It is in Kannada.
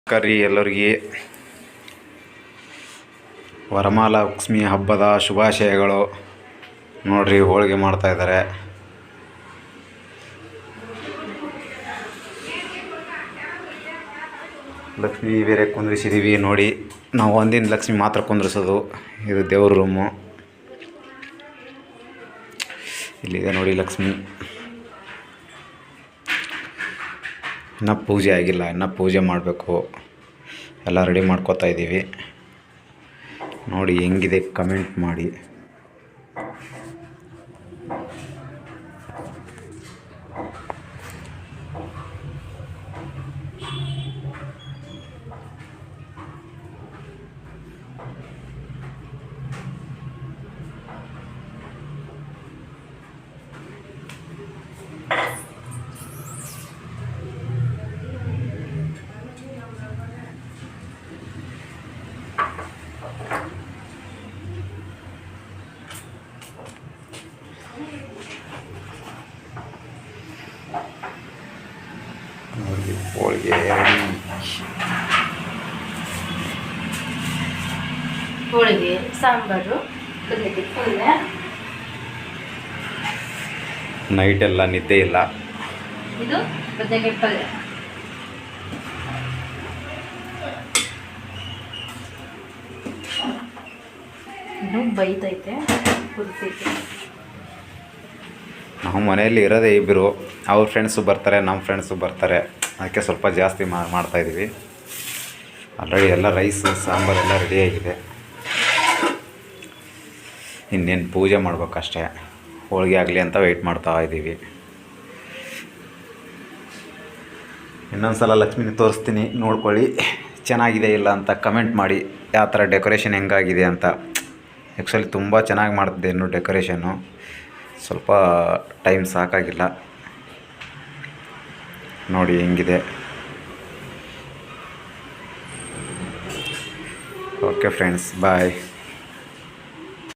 ಕರಿ ಎಲ್ಲರಿಗೆ ವರಮಹಾಲಕ್ಷ್ಮಿ ಹಬ್ಬದ ಶುಭಾಶಯಗಳು. ನೋಡ್ರಿ ಹೋಳಿಗೆ ಮಾಡ್ತಾ ಇದ್ದಾರೆ. ಲಕ್ಷ್ಮಿ ಬೇರೆ ಕುಂದ್ರಿಸಿದ್ದೀವಿ ನೋಡಿ. ನಾವು ಒಂದಿನ ಲಕ್ಷ್ಮಿ ಮಾತ್ರ ಕುಂದ್ರಿಸೋದು. ಇದು ದೇವ್ರ ರೂಮು. ಇಲ್ಲಿದೆ ನೋಡಿ ಲಕ್ಷ್ಮಿ. ಇನ್ನೂ ಪೂಜೆ ಆಗಿಲ್ಲ, ಇನ್ನೂ ಪೂಜೆ ಮಾಡಬೇಕು. ಎಲ್ಲ ರೆಡಿ ಮಾಡ್ಕೋತಾ ಇದ್ದೀವಿ. ನೋಡಿ ಹೆಂಗಿದೆ ಕಮೆಂಟ್ ಮಾಡಿ. ಹೋಳಿಗೆ ಹೋಳಿಗೆ, ಸಾಂಬಾರು, ಬದನೆಕಾಯಿ ಪಲ್ಯ. ನೈಟ್ ಎಲ್ಲ ನಿದ್ದೆ ಇಲ್ಲ. ಇದು ಬದನೆಕಾಯಿ ಪಲ್ಯ. ಇನ್ನು ಬೈತೈತೆ, ಕುದಿತೈತೆ. ನಾವು ಮನೆಯಲ್ಲಿ ಇರೋದೇ ಇಬ್ಬರು. ಅವ್ರ ಫ್ರೆಂಡ್ಸು ಬರ್ತಾರೆ, ನಮ್ಮ ಫ್ರೆಂಡ್ಸು ಬರ್ತಾರೆ. ಅದಕ್ಕೆ ಸ್ವಲ್ಪ ಜಾಸ್ತಿ ಮಾಡ್ತಾಯಿದ್ದೀವಿ. ಆಲ್ರೆಡಿ ಎಲ್ಲ ರೈಸು ಸಾಂಬಾರು ಎಲ್ಲ ರೆಡಿಯಾಗಿದೆ. ಇನ್ನೇನು ಪೂಜೆ ಮಾಡ್ಬೇಕಷ್ಟೇ. ಹೋಳಿಗೆ ಆಗಲಿ ಅಂತ ವೆಯ್ಟ್ ಮಾಡ್ತಾ ಇದ್ದೀವಿ. ಇನ್ನೊಂದು ಸಲ ಲಕ್ಷ್ಮಿನ ತೋರಿಸ್ತೀನಿ, ನೋಡ್ಕೊಳ್ಳಿ. ಚೆನ್ನಾಗಿದೆ ಇಲ್ಲ ಅಂತ ಕಮೆಂಟ್ ಮಾಡಿ. ಯಾವ ಥರ ಡೆಕೋರೇಷನ್ ಹೆಂಗಾಗಿದೆ ಅಂತ. ಆ್ಯಕ್ಚುಲಿ ತುಂಬ ಚೆನ್ನಾಗಿ ಮಾಡ್ತಿದ್ದೆ ಇನ್ನು ಡೆಕೋರೇಷನ್ನು. ಸ್ವಲ್ಪ ಟೈಮ್ ಸಾಕಾಗಿಲ್ಲ. ನೋಡಿ ಹೆಂಗಿದೆ. ಓಕೆ ಫ್ರೆಂಡ್ಸ್, ಬಾಯ್.